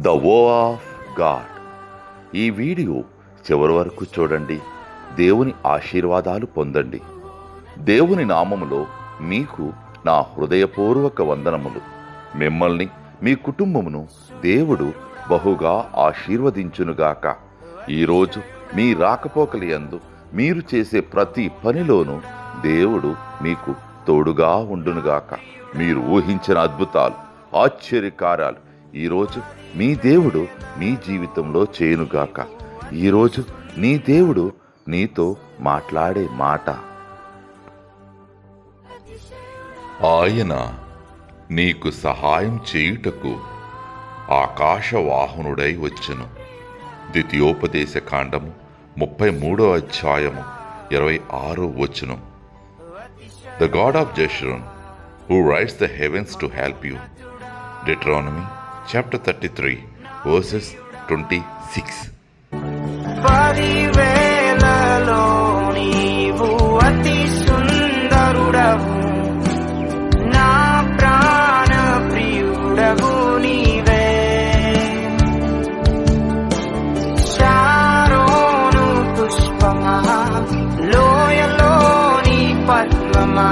The వో of God. ఈ video చివరి వరకు చూడండి. దేవుని ఆశీర్వాదాలు పొందండి. దేవుని నామములో మీకు నా హృదయపూర్వక వందనములు. మిమ్మల్ని మీ కుటుంబమును దేవుడు బహుగా ఆశీర్వదించునుగాక. ఈరోజు మీ రాకపోకలి యందు మీరు చేసే ప్రతి పనిలోనూ దేవుడు మీకు తోడుగా ఉండునుగాక. మీరు ఊహించిన అద్భుతాలు, ఆశ్చర్యకార్యాలు ఈరోజు మీ దేవుడు మీ జీవితంలో చేయునుగాక. ఈరోజు నీ దేవుడు నీతో మాట్లాడే మాట, ఆయన నీకు సహాయం చేయుటకు ఆకాశవాహనుడై వచ్చెను. ద్వితీయోపదేశ కాండము 33వ అధ్యాయము 26వ వచనం. The God of Jeshurun, who rides the heavens to help you. Deuteronomy chapter 33 verses 26. పదివేలలో నీవు అతి సుందరుడవు, నా ప్రాణ ప్రియుడవు నీవే. శారోను పుష్పమా, లోయలోని పద్మమా,